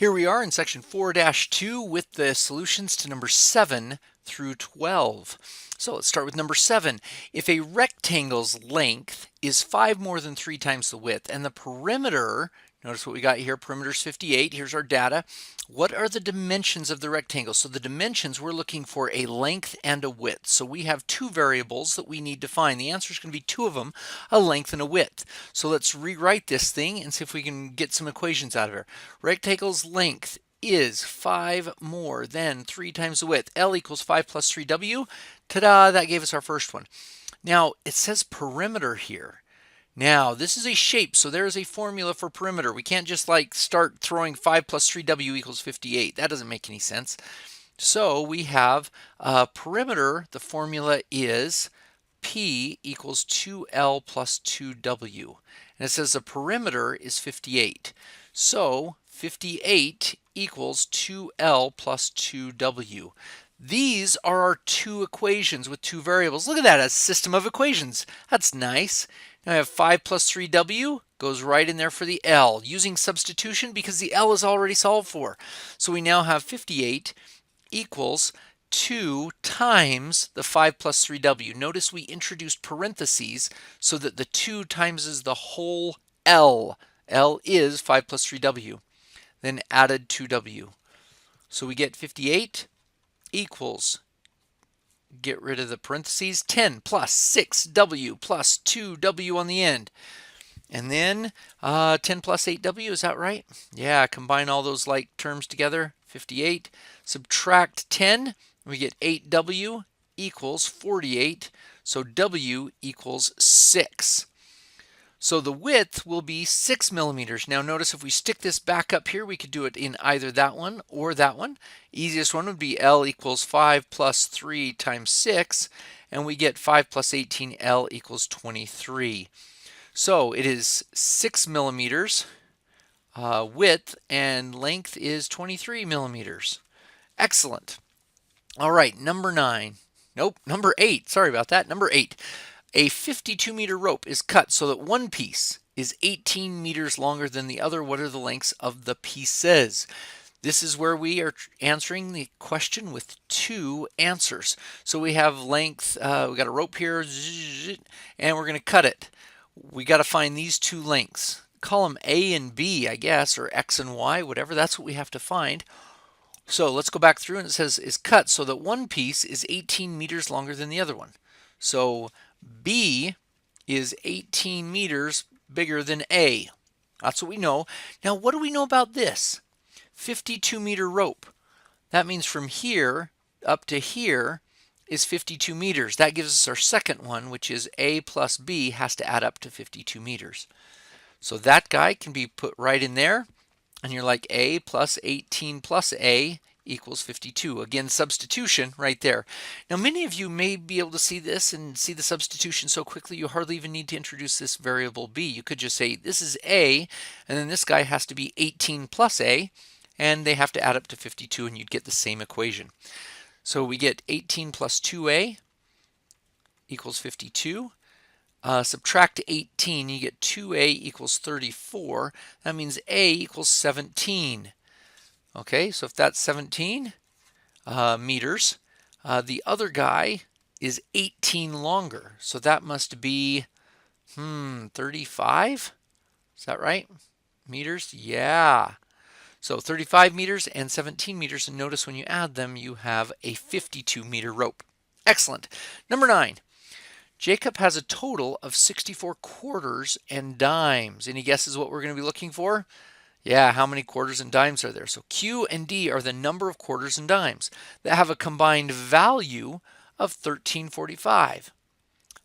Here we are in section 4-2 with the solutions to number 7 through 12. So let's start with number 7. If a rectangle's length is 5 more than 3 times the width and the perimeter, notice what we got here, perimeter is 58, here's our data. What are the dimensions of the rectangle? So the dimensions, we're looking for a length and a width. So we have two variables that we need to find. The answer is going to be two of them, a length and a width. So let's rewrite this thing and see if we can get some equations out of it. Rectangle's length is 5 more than 3 times the width. L equals 5 plus 3W. Ta-da, that gave us our first one. Now, it says perimeter here. Now, this is a shape, so there is a formula for perimeter. We can't just like start throwing 5 plus 3W equals 58. That doesn't make any sense. So we have perimeter, the formula is P equals 2L plus 2W. And it says the perimeter is 58. So 58 equals 2L plus 2W. These are our two equations with two variables. Look at that, a system of equations. That's nice. Now I have 5 plus 3W goes right in there for the L, using substitution because the L is already solved for. So we now have 58 equals 2 times the 5 plus 3W. Notice we introduced parentheses so that the 2 times is the whole L. L is 5 plus 3W. Then added 2W. So we get 58 equals, get rid of the parentheses, 10 plus 6W plus 2W on the end. And then 10 plus 8W, is that right? Yeah, combine all those like terms together, 58. Subtract 10, we get 8W equals 48. So W equals 6. So the width will be 6 millimeters. Now notice if we stick this back up here, we could do it in either that one or that one. Easiest one would be L equals 5 plus 3 times 6, and we get 5 plus 18, L equals 23. So it is 6 millimeters width, and length is 23 millimeters. Excellent. All right, number 9. Nope, number 8. Sorry about that. Number 8. A 52-meter rope is cut so that one piece is 18 meters longer than the other. What are the lengths of the pieces? This is where we are answering the question with two answers. So we have length, we got a rope here, and we're going to cut it. We got to find these two lengths. Call them A and B, I guess, or X and Y, whatever. That's what we have to find. So let's go back through, and it says is cut so that one piece is 18 meters longer than the other one. So B is 18 meters bigger than A. That's what we know. Now, what do we know about this? 52-meter rope. That means from here up to here is 52 meters. That gives us our second one, which is A plus B has to add up to 52 meters. So that guy can be put right in there. And you're like A plus 18 plus A equals 52. Again, substitution right there. Now, many of you may be able to see this and see the substitution so quickly you hardly even need to introduce this variable B. You could just say this is A, and then this guy has to be 18 plus A, and they have to add up to 52, and you'd get the same equation. So we get 18 plus 2A equals 52. Subtract 18, you get 2A equals 34. That means A equals 17. Okay, so if that's 17 meters, the other guy is 18 longer. So that must be 35? Is that right? Meters? Yeah. So 35 meters and 17 meters, and notice when you add them, you have a 52-meter rope. Excellent. Number 9. Jacob has a total of 64 quarters and dimes. Any guesses what we're going to be looking for? Yeah, how many quarters and dimes are there? So Q and D are the number of quarters and dimes that have a combined value of 1345.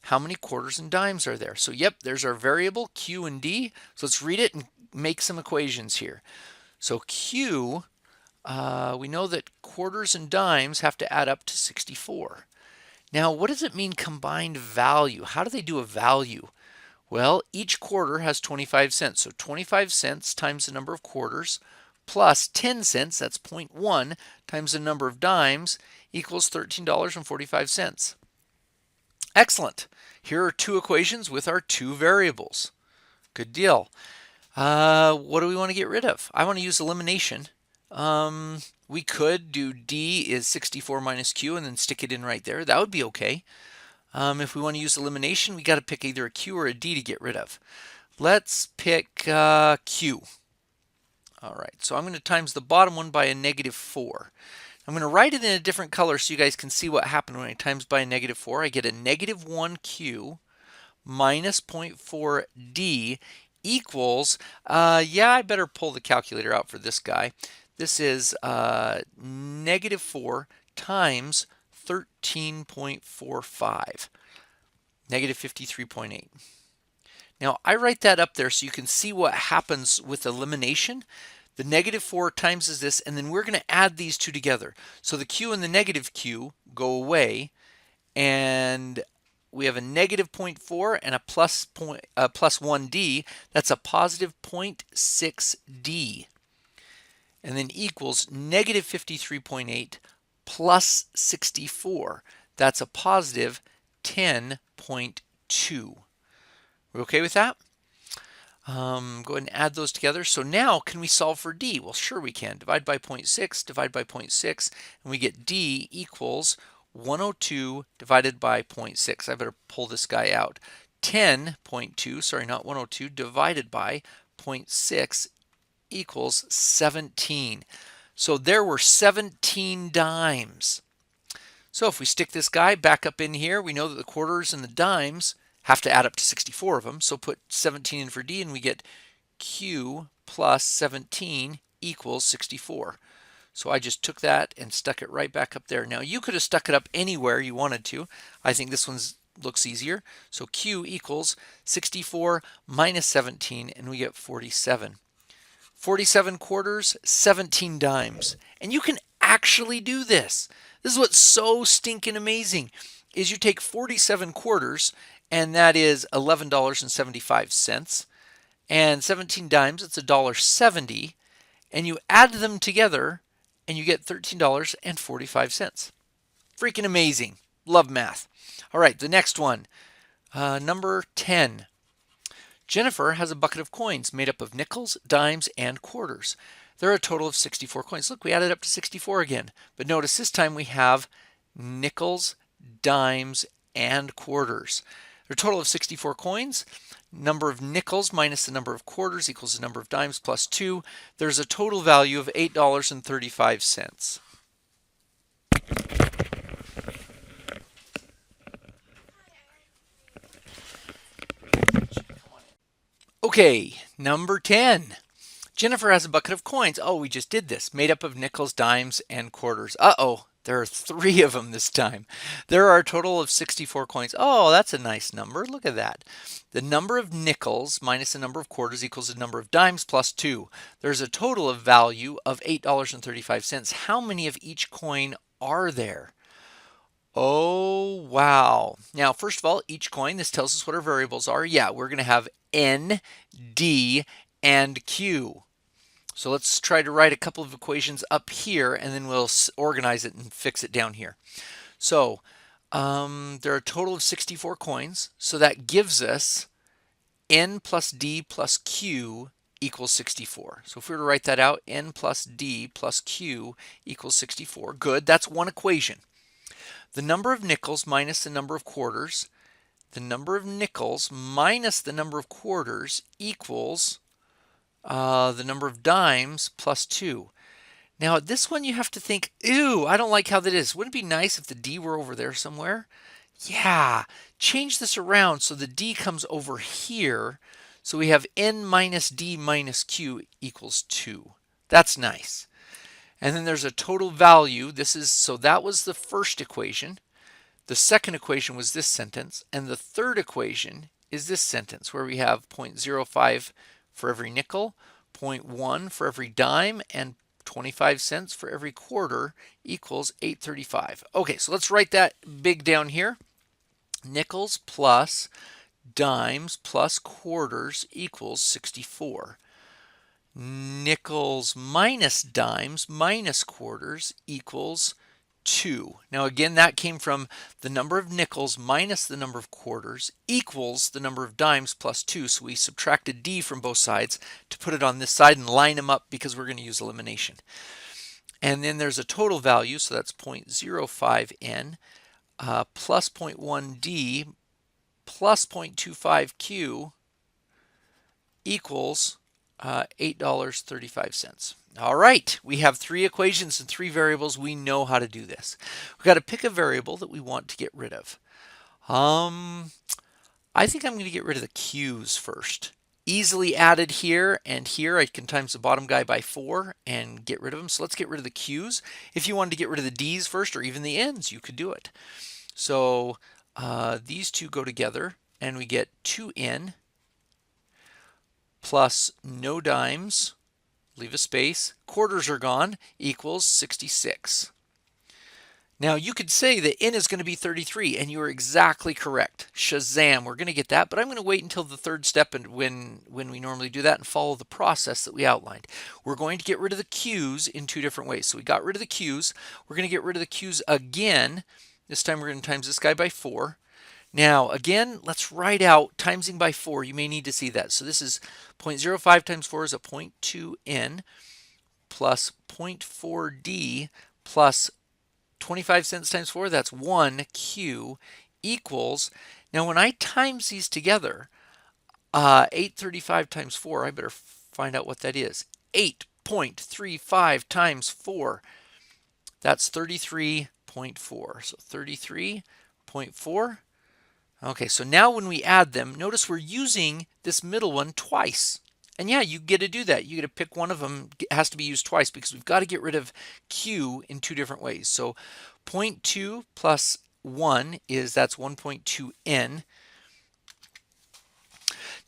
How many quarters and dimes are there? So yep, there's our variable Q and D. So let's read it and make some equations here. So Q, we know that quarters and dimes have to add up to 64. Now, what does it mean combined value? How do they do a value? Well, each quarter has 25 cents. So 25 cents times the number of quarters plus 10 cents, that's 0.1, times the number of dimes equals $13.45. Excellent. Here are two equations with our two variables. Good deal. What do we want to get rid of? I want to use elimination. We could do D is 64 minus Q and then stick it in right there. That would be okay. If we want to use elimination, we got to pick either a Q or a D to get rid of. Let's pick Q. All right, so I'm going to times the bottom one by a -4. I'm going to write it in a different color so you guys can see what happened when I times by a -4. I get a -1Q minus 0.4D equals, yeah, I better pull the calculator out for this guy. This is -4 times 13.45, -53.8. Now I write that up there so you can see what happens with elimination. The -4 times is this, and then we're going to add these two together. So the Q and the negative Q go away, and we have a -0.4 and a plus 1D. That's a positive 0.6D. And then equals -53.8 plus 64. That's a positive 10.2. We're okay with that? Go ahead and add those together. So now, can we solve for D? Well, sure we can. Divide by 0.6, divide by 0.6, and we get D equals 102 divided by 0.6. I better pull this guy out. 10.2, sorry, not 102, divided by 0.6 equals 17. So there were 17 dimes. So if we stick this guy back up in here, we know that the quarters and the dimes have to add up to 64 of them. So put 17 in for D and we get Q plus 17 equals 64. So I just took that and stuck it right back up there. Now you could have stuck it up anywhere you wanted to. I think this one looks easier. So Q equals 64 minus 17 and we get 47. 47 quarters, 17 dimes. And you can actually do this. This is what's so stinking amazing is you take 47 quarters, and that is $11.75, and 17 dimes, it's $1.70, and you add them together and you get $13.45. Freaking amazing. Love math. All right, the next one, number 10. Jennifer has a bucket of coins made up of nickels, dimes, and quarters. There are a total of 64 coins. Look, we added up to 64 again. But notice this time we have nickels, dimes, and quarters. There are a total of 64 coins. Number of nickels minus the number of quarters equals the number of dimes plus 2. There's a total value of $8.35. Okay, number 10. Jennifer has a bucket of coins. Oh, we just did this. Made up of nickels, dimes, and quarters. Uh-oh, there are 3 of them this time. There are a total of 64 coins. Oh, that's a nice number. Look at that. The number of nickels minus the number of quarters equals the number of dimes plus 2. There's a total of value of $8.35. How many of each coin are there? Oh, wow. Now, first of all, each coin, this tells us what our variables are. Yeah, we're going to have N, D, and Q. So let's try to write a couple of equations up here, and then we'll organize it and fix it down here. So there are a total of 64 coins. So that gives us N plus D plus Q equals 64. So if we were to write that out, N plus D plus Q equals 64. Good, that's one equation. The number of nickels minus the number of quarters. The number of nickels minus the number of quarters equals the number of dimes plus 2. Now this one you have to think, ew, I don't like how that is. Wouldn't it be nice if the D were over there somewhere? Yeah, change this around so the D comes over here. So we have N minus D minus Q equals 2. That's nice. And then there's a total value. So that was the first equation. The second equation was this sentence. And the third equation is this sentence where we have 0.05 for every nickel, 0.1 for every dime, and 25 cents for every quarter equals $8.35. Okay, so let's write that big down here. Nickels plus dimes plus quarters equals 64. Nickels minus dimes minus quarters equals 2. Now again, that came from the number of nickels minus the number of quarters equals the number of dimes plus 2. So we subtracted D from both sides to put it on this side and line them up because we're going to use elimination. And then there's a total value, so that's 0.05N plus 0.1D plus 0.25Q equals $8.35. All right, we have 3 equations and 3 variables. We know how to do this. We've got to pick a variable that we want to get rid of. I think I'm going to get rid of the Q's first. Easily added here and here. I can times the bottom guy by 4 and get rid of them. So let's get rid of the Q's. If you wanted to get rid of the D's first or even the N's, you could do it. So these two go together and we get 2N plus no dimes, leave a space, quarters are gone, equals 66. Now you could say that N is going to be 33, and you are exactly correct. Shazam, we're going to get that, but I'm going to wait until the third step and when we normally do that and follow the process that we outlined. We're going to get rid of the Q's in 2 different ways. So we got rid of the Q's. We're going to get rid of the Q's again. This time we're going to times this guy by 4. Now, again, let's write out timesing by 4. You may need to see that. So this is 0.05 times 4 is a 0.2N plus 0.4D plus 25 cents times 4, that's 1Q equals, now when I times these together, 835 times 4, I better find out what that is. 8.35 times 4, that's 33.4. So 33.4. Okay, so now when we add them, notice we're using this middle one twice. And yeah, you get to do that. You get to pick one of them. It has to be used twice because we've got to get rid of Q in 2 different ways. So 0.2 plus 1 is, that's 1.2N.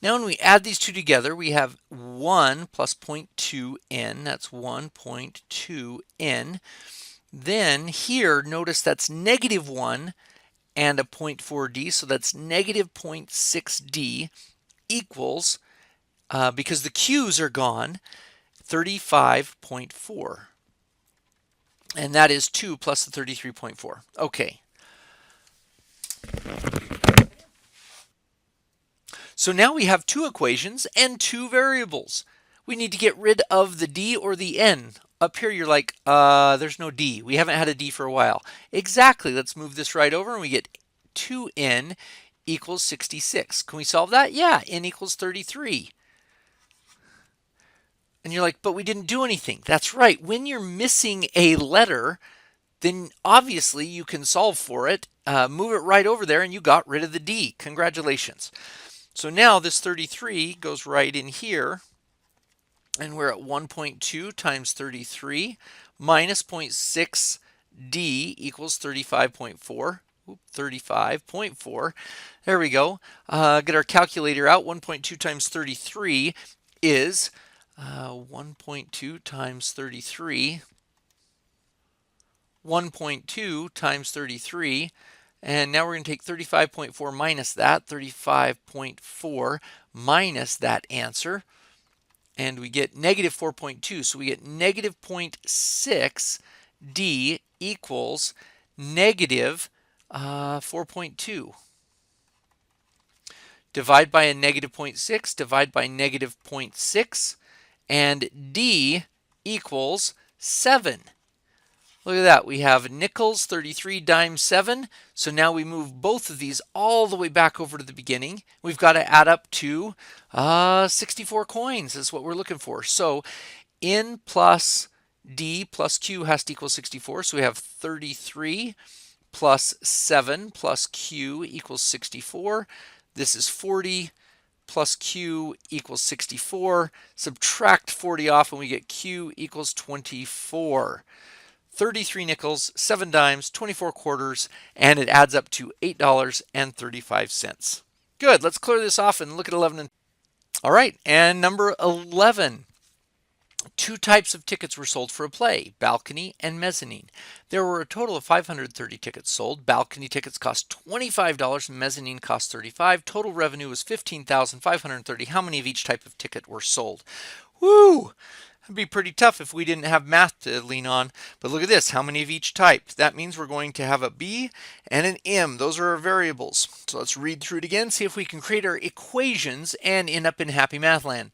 Now when we add these two together, we have 1 plus 0.2N. That's 1.2N. Then here, notice that's negative 1 and a 0.4D, so that's negative 0.6D equals, because the Q's are gone, 35.4. And that is 2 plus the 33.4. Okay. So now we have 2 equations and 2 variables. We need to get rid of the D or the N. Up here you're like, there's no D. We haven't had a D for a while. Exactly. Let's move this right over and we get 2N equals 66. Can we solve that? Yeah, N equals 33. And you're like, but we didn't do anything. That's right. When you're missing a letter, then obviously you can solve for it, move it right over there, and you got rid of the D. Congratulations. So now this 33 goes right in here, and we're at 1.2 times 33 minus 0.6D equals 35.4. 35.4. There we go. Get our calculator out. 1.2 times 33 is 1.2 times 33. 1.2 times 33. And now we're going to take 35.4 minus that. 35.4 minus that answer. And we get negative 4.2. So we get negative 0.6 D equals negative 4.2. Divide by a negative 0.6, divide by negative 0.6, and D equals 7. Look at that. We have nickels, 33, dimes, 7. So now we move both of these all the way back over to the beginning. We've got to add up to 64 coins is what we're looking for. So N plus D plus Q has to equal 64. So we have 33 plus 7 plus Q equals 64. This is 40 plus Q equals 64. Subtract 40 off and we get Q equals 24. 33 nickels, 7 dimes, 24 quarters, and it adds up to $8.35. Good, let's clear this off and look at 11. All right, and number 11. 2 types of tickets were sold for a play, balcony and mezzanine. There were a total of 530 tickets sold. Balcony tickets cost $25, mezzanine cost $35. Total revenue was $15,530. How many of each type of ticket were sold? Woo! It'd be pretty tough if we didn't have math to lean on. But look at this, how many of each type? That means we're going to have a b and an m. Those are our variables. So let's read through it again, see if we can create our equations and end up in happy math land.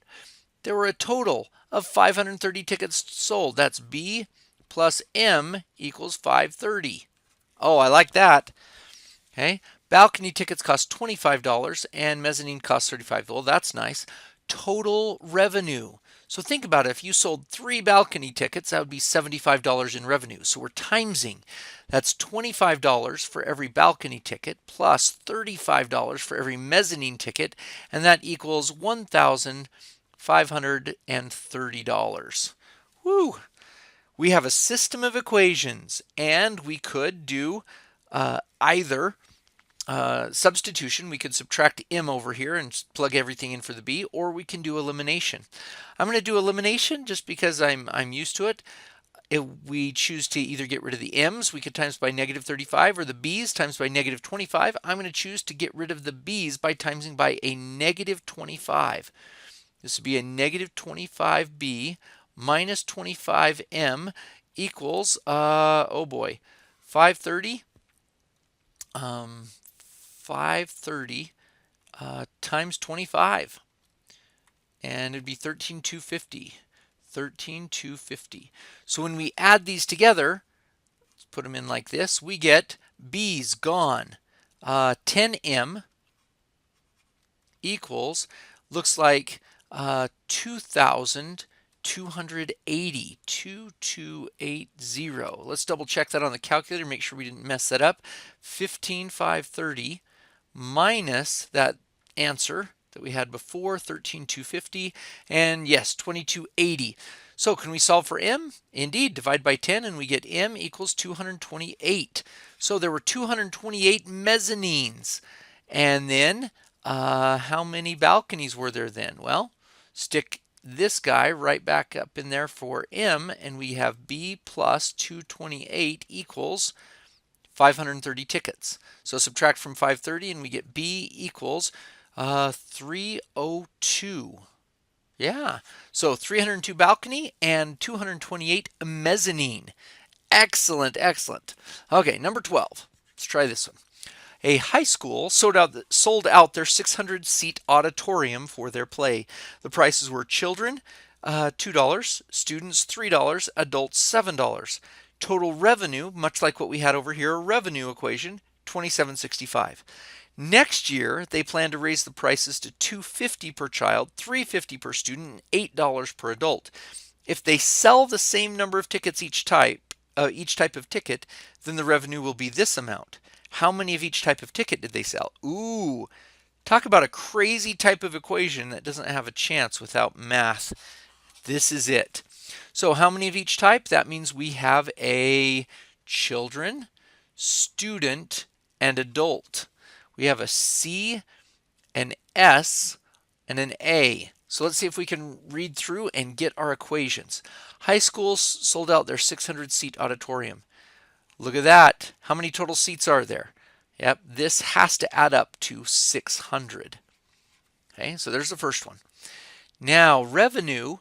There were a total of 530 tickets sold. That's b plus m equals 530. Oh, I like that. Okay, balcony tickets cost $25 and mezzanine costs $35. Well, that's nice. Total revenue. So think about it. If you sold 3 balcony tickets, that would be $75 in revenue. So we're timesing. That's $25 for every balcony ticket plus $35 for every mezzanine ticket, and that equals $1,530. Woo! We have a system of equations, and we could do either substitution. We could subtract m over here and plug everything in for the b, or we can do elimination. I'm going to do elimination just because I'm used to it. If we choose to either get rid of the m's, we could times by negative 35, or the b's times by negative 25. I'm going to choose to get rid of the b's by timesing by a negative 25. This would be a negative 25b minus 25m equals, oh boy, 530. 530 times 25, and it'd be 13,250. 13,250. So when we add these together, let's put them in like this, we get b's gone. 10m equals, looks like 2,280. 2280. Let's double check that on the calculator, make sure we didn't mess that up. 15,530 minus that answer that we had before, 13,250, and yes, 2280. So can we solve for m? Indeed, divide by 10 and we get m equals 228. So there were 228 mezzanines. And then how many balconies were there then? Well, stick this guy right back up in there for m, and we have b plus 228 equals 530 tickets. So subtract from 530 and we get b equals 302. Yeah, so 302 balcony and 228 mezzanine. Excellent, excellent. Okay, number 12. Let's try this one. A high school sold out their 600-seat auditorium for their play. The prices were children, $2, students, $3, adults, $7. Total revenue, much like what we had over here, a revenue equation, $27.65. Next year, they plan to raise the prices to $250 per child, $350 per student, and $8 per adult. If they sell the same number of tickets each type of ticket, then the revenue will be this amount. How many of each type of ticket did they sell? Ooh, talk about a crazy type of equation that doesn't have a chance without math. This is it. So how many of each type? That means we have a children, student, and adult. We have a C, an S, and an A. So let's see if we can read through and get our equations. High schools sold out their 600-seat auditorium. Look at that. How many total seats are there? Yep, this has to add up to 600. Okay, so there's the first one. Now, revenue,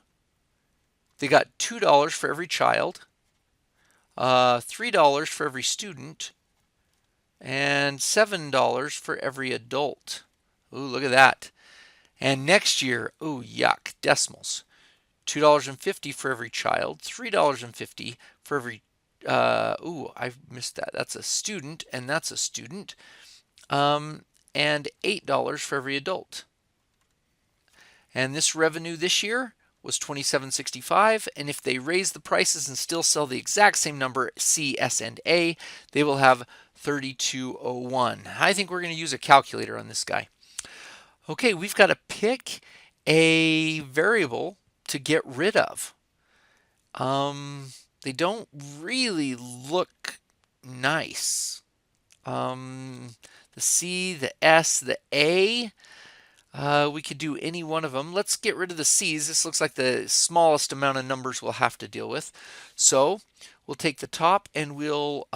they got $2 for every child, $3 for every student, and $7 for every adult. Ooh, look at that. And next year, ooh, yuck, decimals. $2.50 for every child, $3.50 for every I missed that. That's a student, and that's a student. And $8 for every adult. And this revenue this year was $27.65. And if they raise the prices and still sell the exact same number, C, S, and A, they will have $32.01. I think we're going to use a calculator on this guy. Okay, we've got to pick a variable to get rid of. They don't really look nice. The C, the S, the A, we could do any one of them. Let's get rid of the C's. This looks like the smallest amount of numbers we'll have to deal with. So we'll take the top and we'll,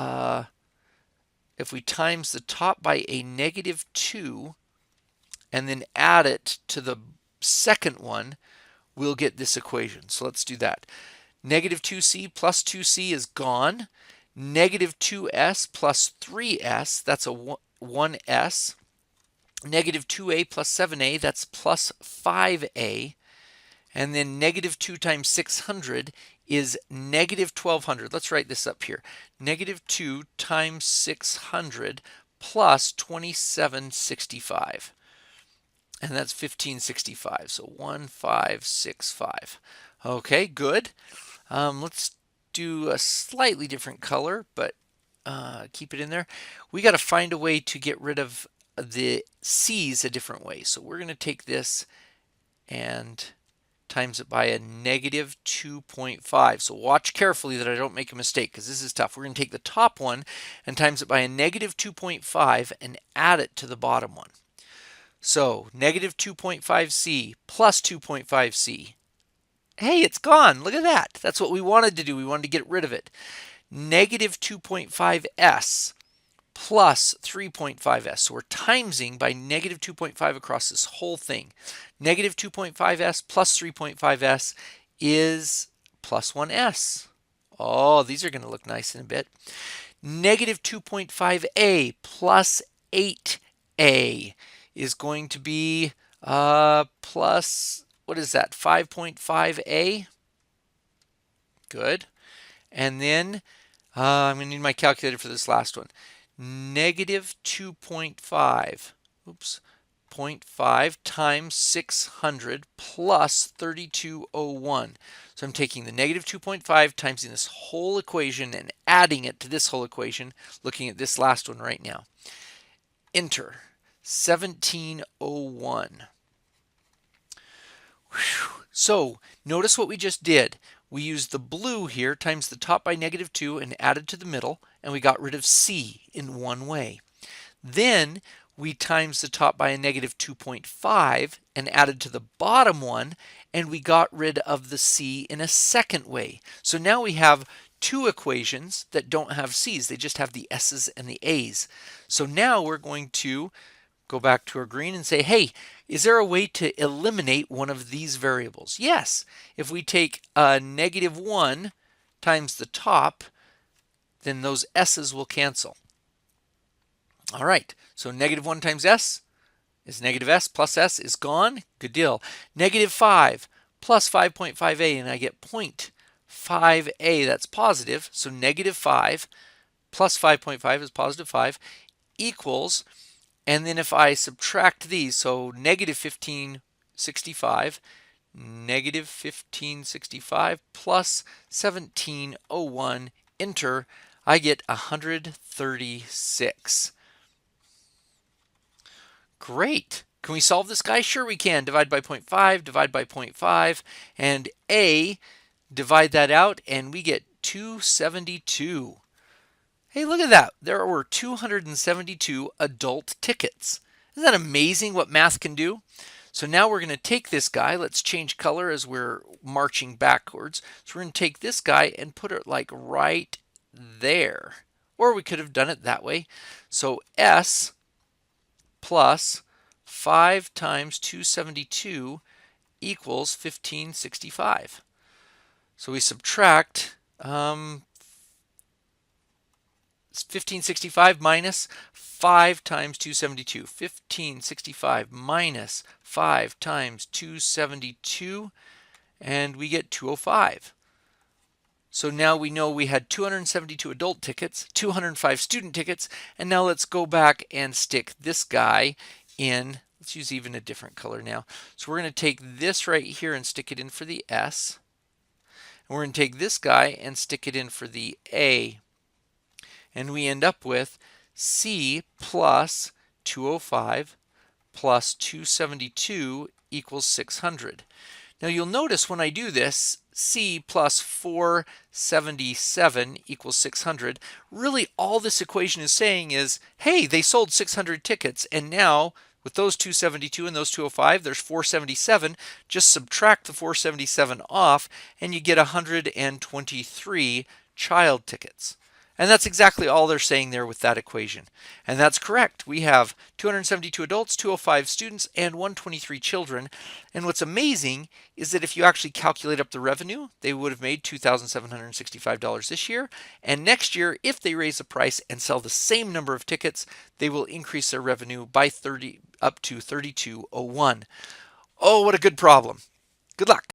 if we times the top by a -2 and then add it to the second one, we'll get this equation. So let's do that. Negative 2c plus 2c is gone. Negative 2s plus 3s, that's a 1s. Negative 2a plus 7a, that's plus 5a. And then negative 2 times 600 is negative 1200. Let's write this up here. Negative 2 times 600 plus 2765. And that's 1565. So 1565. Okay, good. Let's do a slightly different color, but keep it in there. We got to find a way to get rid of the c's a different way. So we're going to take this and times it by a negative 2.5. So watch carefully that I don't make a mistake, because this is tough. We're going to take the top one and times it by a negative 2.5 and add it to the bottom one. So negative 2.5c plus 2.5c. Hey, it's gone. Look at that. That's what we wanted to do. We wanted to get rid of it. Negative 2.5s plus 3.5s. So we're timesing by negative 2.5 across this whole thing. Negative 2.5s plus 3.5s is plus 1s. Oh, these are going to look nice in a bit. Negative 2.5a plus 8a is going to be plus, what is that, 5.5a? Good. And then I'm going to need my calculator for this last one. Negative 2.5, oops, 0.5 times 600 plus 3201. So I'm taking the negative 2.5 timesing this whole equation and adding it to this whole equation, looking at this last one right now. Enter 1701. Whew. So notice what we just did. We used the blue here times the top by negative 2 and added to the middle, and we got rid of c in one way. Then we times the top by a negative 2.5 and added to the bottom one, and we got rid of the c in a second way. So now we have two equations that don't have c's. They just have the s's and the a's. So now we're going to go back to our green and say, hey, is there a way to eliminate one of these variables? Yes. If we take negative 1 times the top, then those s's will cancel. All right, so negative 1 times s is negative s plus s is gone. Good deal. Negative 5 plus 5.5a, and I get 0.5a. That's positive. So negative 5 plus 5.5 is positive 5 equals, and then if I subtract these, so negative 1565, negative 1565 plus 1701, enter, I get 136. Great. Can we solve this guy? Sure we can. Divide by 0.5, divide by 0.5, and a, divide that out, and we get 272. Hey, look at that. There were 272 adult tickets. Isn't that amazing what math can do? So now we're going to take this guy. Let's change color as we're marching backwards. So we're going to take this guy and put it like right there. Or we could have done it that way. So S plus 5 times 272 equals 1565. So we subtract 1565 minus 5 times 272. 1565 minus 5 times 272, and we get 205. So now we know we had 272 adult tickets, 205 student tickets, and now let's go back and stick this guy in. Let's use even a different color now. So we're going to take this right here and stick it in for the S. And we're going to take this guy and stick it in for the A. And we end up with C plus 205 plus 272 equals 600. Now you'll notice when I do this, C plus 477 equals 600. Really all this equation is saying is, hey, they sold 600 tickets, and now with those 272 and those 205, there's 477. Just subtract the 477 off, and you get 123 child tickets. And that's exactly all they're saying there with that equation. And that's correct. We have 272 adults, 205 students, and 123 children. And what's amazing is that if you actually calculate up the revenue, they would have made $2,765 this year. And next year, if they raise the price and sell the same number of tickets, they will increase their revenue by 30 up to 3201. Oh, what a good problem. Good luck.